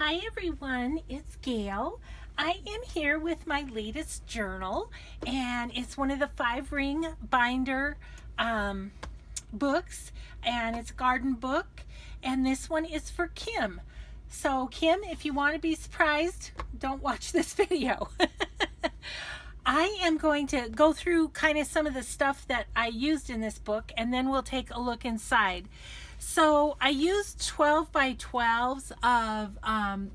Hi everyone, it's Gail. I am here with my latest journal, and it's one of the 5-ring binder books, and it's a garden book, and this one is for Kim. So Kim, if you want to be surprised, don't watch this video. I am going to go through kind of some of the stuff that I used in this book, and then we'll take a look inside. So I used 12 by 12s of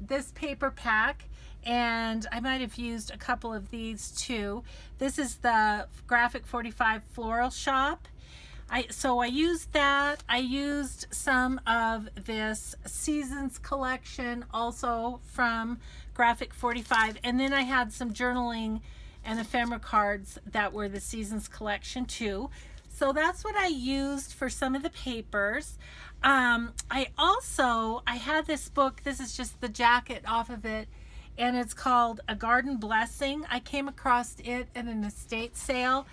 this paper pack, and I might have used a couple of these too. This is the Graphic 45 Floral Shop. So I used that. I used some of this Seasons collection also from Graphic 45, and then I had some journaling and ephemera cards that were the Seasons collection too. So that's what I used for some of the papers. I had this book. This is just the jacket off of it, and it's called A Garden Blessing. I came across it at an estate sale,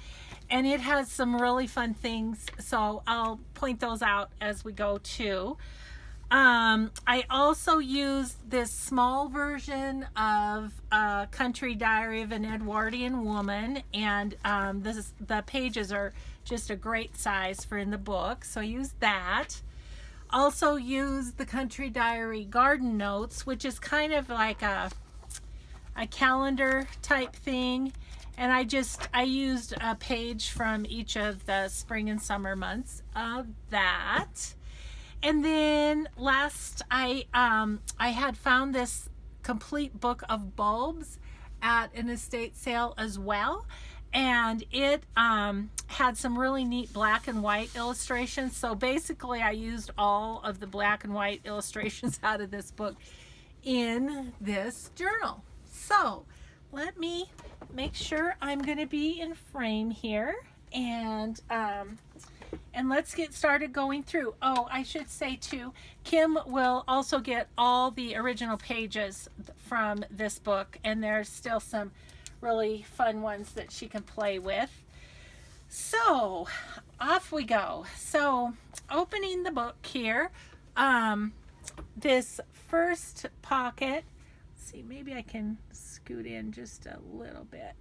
and it has some really fun things, so I'll point those out as we go too. I also used this small version of Country Diary of an Edwardian Woman, and the pages are just a great size for in the book, so I used that. Also used the Country Diary Garden Notes, which is kind of like a calendar type thing, and I used a page from each of the spring and summer months of that. And then last, I had found this complete book of bulbs at an estate sale as well, and it had some really neat black and white illustrations. So basically I used all of the black and white illustrations out of this book in this journal. So let me make sure I'm going to be in frame here, and let's get started going through. Oh, I should say too, Kim will also get all the original pages from this book, and there's still some really fun ones that she can play with. So off we go. So opening the book here, this first pocket, let's see, maybe I can scoot in just a little bit.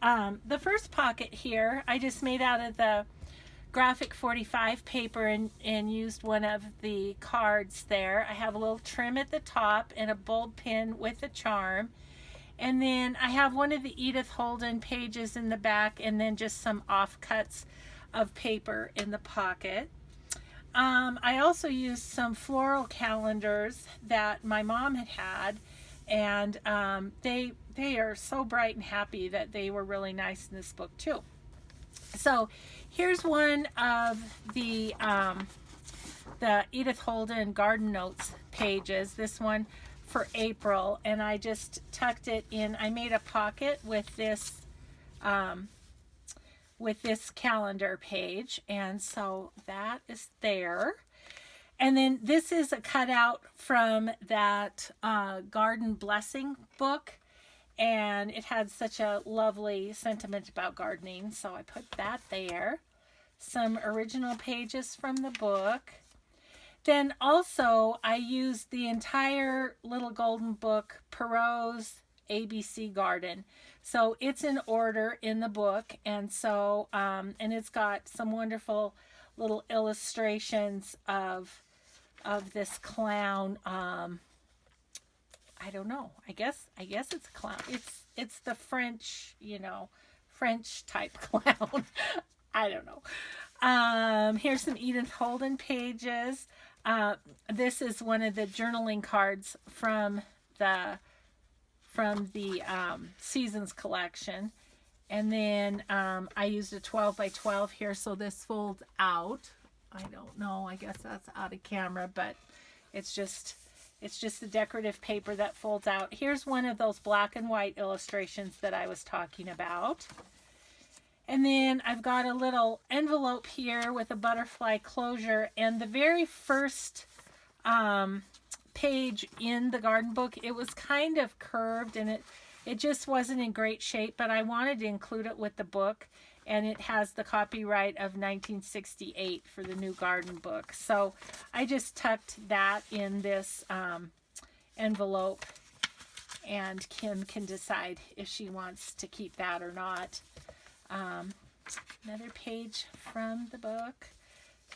The first pocket here I just made out of the Graphic 45 paper and used one of the cards there. I have a little trim at the top and a bulb pin with a charm. And then I have one of the Edith Holden pages in the back, and then just some offcuts of paper in the pocket. I also used some floral calendars that my mom had, and they are so bright and happy that they were really nice in this book too. So here's one of the Edith Holden Garden Notes pages, this one for April, and I just tucked it in. I made a pocket with this calendar page, and so that is there. And then this is a cutout from that Garden Blessing book, and it had such a lovely sentiment about gardening, so I put that there. Some original pages from the book. Then also I used the entire little golden book, Perot's ABC Garden. So it's in order in the book, and so and it's got some wonderful little illustrations of this clown. I don't know. I guess it's a clown. It's the French, French type clown. I don't know. Here's some Edith Holden pages. This is one of the journaling cards from the Seasons collection. And then I used a 12 by 12 here, so this folds out. I don't know. I guess that's out of camera, but it's just the decorative paper that folds out. Here's one of those black and white illustrations that I was talking about. And then I've got a little envelope here with a butterfly closure, and the very first page in the garden book, it was kind of curved, and it just wasn't in great shape, but I wanted to include it with the book, and it has the copyright of 1968 for the new garden book. So I just tucked that in this envelope, and Kim can decide if she wants to keep that or not. Another page from the book.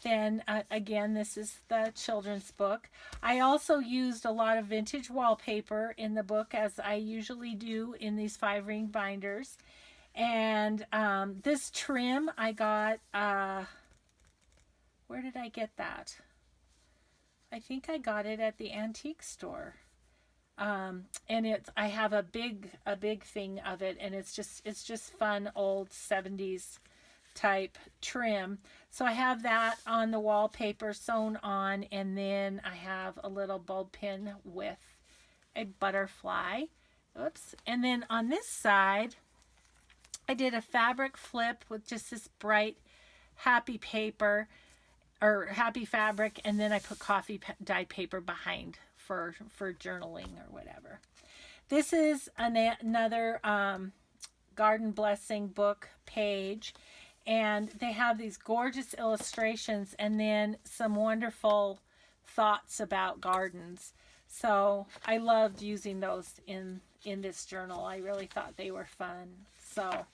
Then again, this is the children's book. I also used a lot of vintage wallpaper in the book, as I usually do in these 5-ring binders. And this trim I got, where did I get that? I think I got it at the antique store. And I have a big thing of it, and it's just fun old 70s type trim. So I have that on the wallpaper sewn on, and then I have a little bulb pin with a butterfly. Oops. And then on this side, I did a fabric flip with just this bright happy paper, or happy fabric, and then I put coffee dyed paper behind for journaling or whatever. This is another Garden Blessing book page, and they have these gorgeous illustrations and then some wonderful thoughts about gardens. So I loved using those in this journal. I really thought they were fun. So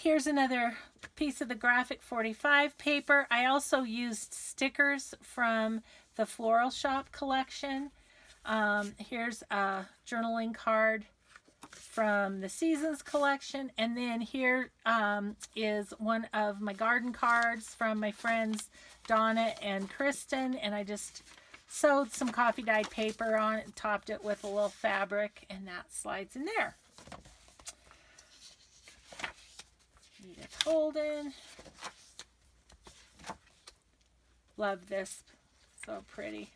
here's another piece of the Graphic 45 paper. I also used stickers from the Floral Shop collection. Here's a journaling card from the Seasons collection. And then here is one of my garden cards from my friends Donna and Kristen. And I just sewed some coffee dyed paper on it and topped it with a little fabric, and that slides in there. Edith Holden. Love this. So pretty.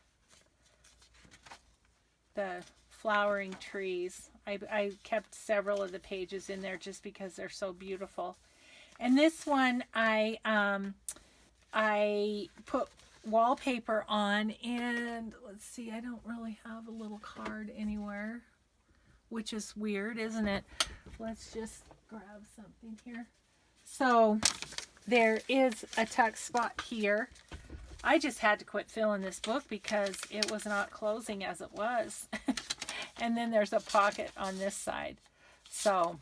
The flowering trees. I kept several of the pages in there just because they're so beautiful. And this one I put wallpaper on, and let's see, I don't really have a little card anywhere, which is weird, isn't it? Let's just grab something here. So there is a tuck spot here. I just had to quit filling this book because it was not closing as it was. And then there's a pocket on this side. So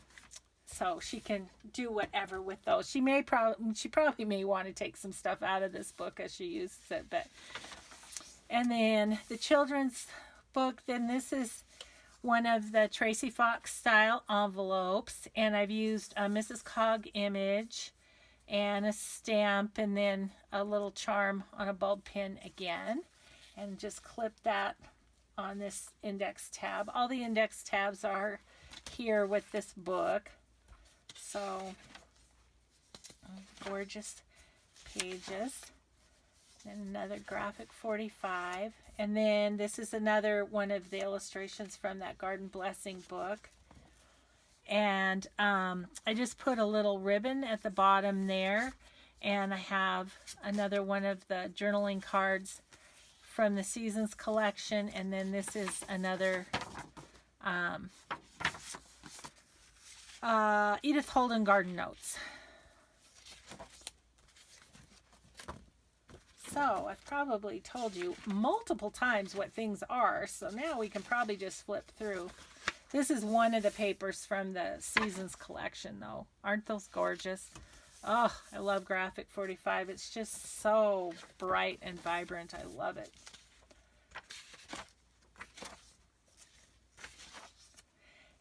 she can do whatever with those. She probably may want to take some stuff out of this book as she uses it. And then the children's book, then this is one of the Tracey Fox style envelopes, and I've used a Mrs. Cog image and a stamp, and then a little charm on a bulb pin again, and just clip that on this index tab. All the index tabs are here with this book. So gorgeous pages. And another Graphic 45. And then this is another one of the illustrations from that Garden Blessing book. And I just put a little ribbon at the bottom there. And I have another one of the journaling cards from the Seasons collection. And then this is another Edith Holden Garden Notes. So I've probably told you multiple times what things are, so now we can probably just flip through. This is one of the papers from the Seasons collection, though. Aren't those gorgeous? Oh, I love Graphic 45. It's just so bright and vibrant. I love it.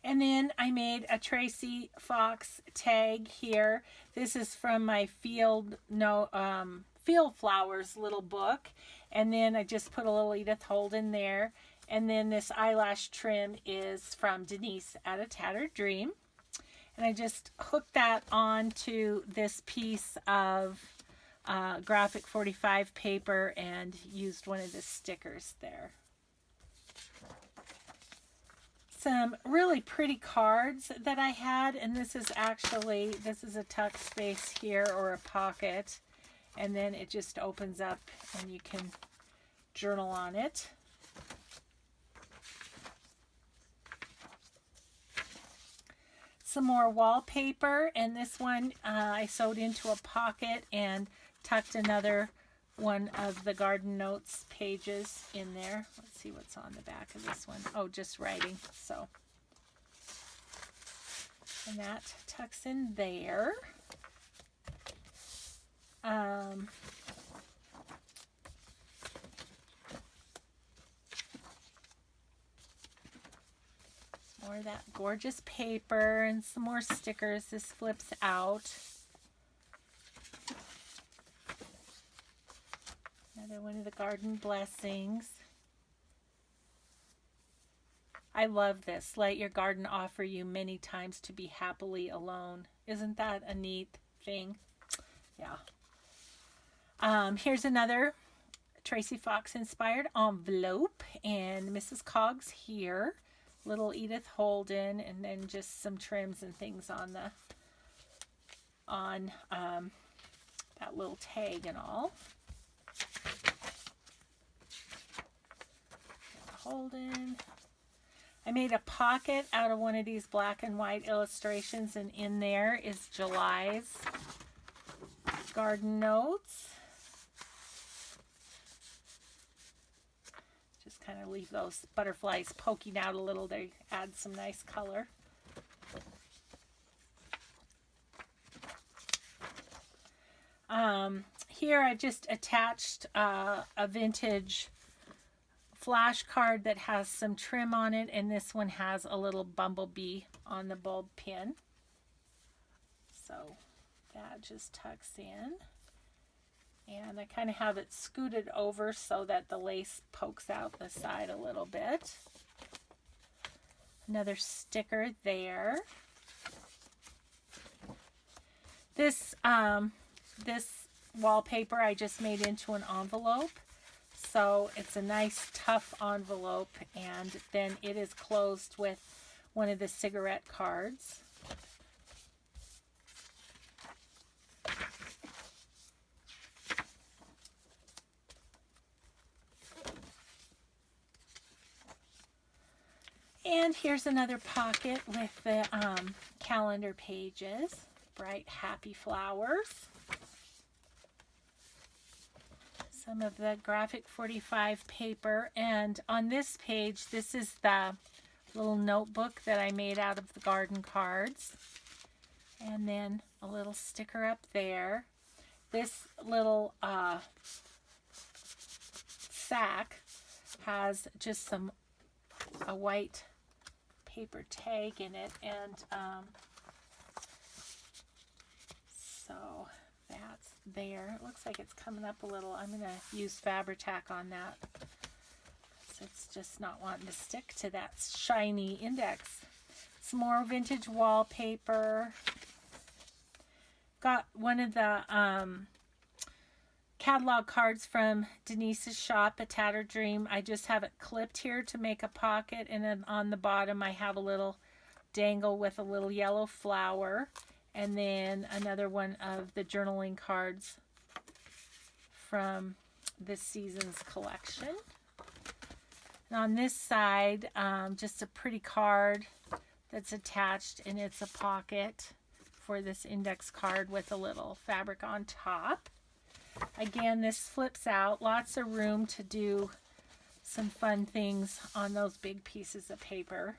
And then I made a Tracey Fox tag here. This is from my Field Flowers little book. And then I just put a little Edith Holden there. And then this eyelash trim is from Denise at A Tattered Dream. And I just hooked that onto this piece of Graphic 45 paper and used one of the stickers there. Some really pretty cards that I had, and this is a tuck space here, or a pocket, and then it just opens up and you can journal on it. Some more wallpaper, and this one I sewed into a pocket and tucked another one of the garden notes pages in there. Let's see what's on the back of this one. Oh, just writing. So, and that tucks in there. More of that gorgeous paper and some more stickers. This flips out. Another one of the garden blessings. I love this. Let your garden offer you many times to be happily alone. Isn't that a neat thing? Yeah. Here's another Tracey Fox inspired envelope, and Mrs. Coggs here. Little Edith Holden, and then just some trims and things on the that little tag and all. Holden. I made a pocket out of one of these black and white illustrations, and in there is July's garden notes. Just kind of leave those butterflies poking out a little. They add some nice color. Here I just attached a vintage flash card that has some trim on it, and this one has a little bumblebee on the bulb pin. So that just tucks in. And I kind of have it scooted over so that the lace pokes out the side a little bit. Another sticker there. This wallpaper I just made into an envelope. So it's a nice tough envelope, and then it is closed with one of the cigarette cards. And here's another pocket with the calendar pages, bright happy flowers. Some of the graphic 45 paper, and on this page, this is the little notebook that I made out of the garden cards, and then a little sticker up there. This little sack has just a white paper tag in it, and so that's there. It looks like it's coming up a little. I'm going to use Fabri-Tac on that. So it's just not wanting to stick to that shiny index. Some more vintage wallpaper. Got one of the catalog cards from Denise's shop, A Tattered Dream. I just have it clipped here to make a pocket, and then on the bottom I have a little dangle with a little yellow flower. And then another one of the journaling cards from this season's collection. And on this side, just a pretty card that's attached, and it's a pocket for this index card with a little fabric on top. Again, this flips out. Lots of room to do some fun things on those big pieces of paper.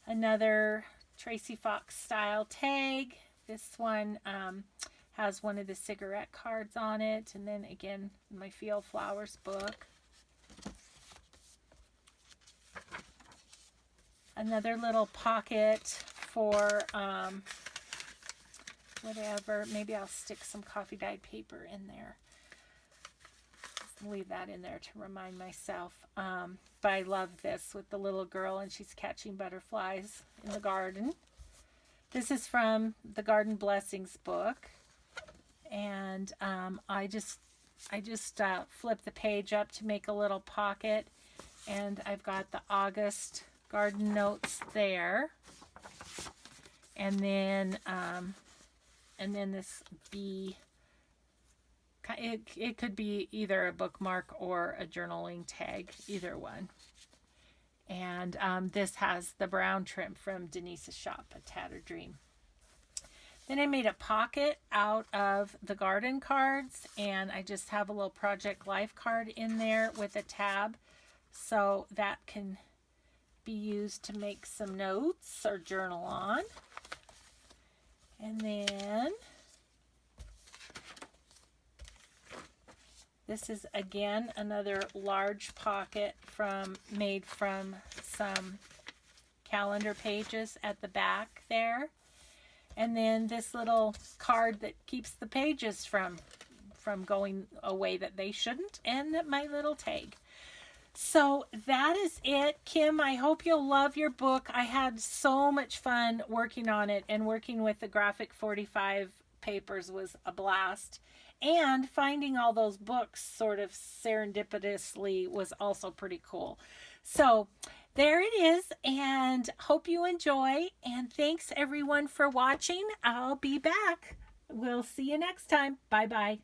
Another Tracey Fox style tag. This one has one of the cigarette cards on it, and then again my Field Flowers book. Another little pocket for whatever. Maybe I'll stick some coffee dyed paper in there. Leave that in there to remind myself. But I love this with the little girl, and she's catching butterflies in the garden. This is from the Garden Blessings book, and I just flip the page up to make a little pocket, and I've got the August garden notes there, and then this bee. It could be either a bookmark or a journaling tag, either one. And this has the brown trim from Denise's shop, A Tattered Dream. Then I made a pocket out of the garden cards, and I just have a little Project Life card in there with a tab, so that can be used to make some notes or journal on. And then this is again another large pocket made from some calendar pages at the back there. And then this little card that keeps the pages from going away that they shouldn't, and my little tag. So that is it, Kim. I hope you'll love your book. I had so much fun working on it, and working with the Graphic 45 papers was a blast. And finding all those books sort of serendipitously was also pretty cool. So there it is, and hope you enjoy. And thanks everyone for watching. I'll be back. We'll see you next time. Bye-bye.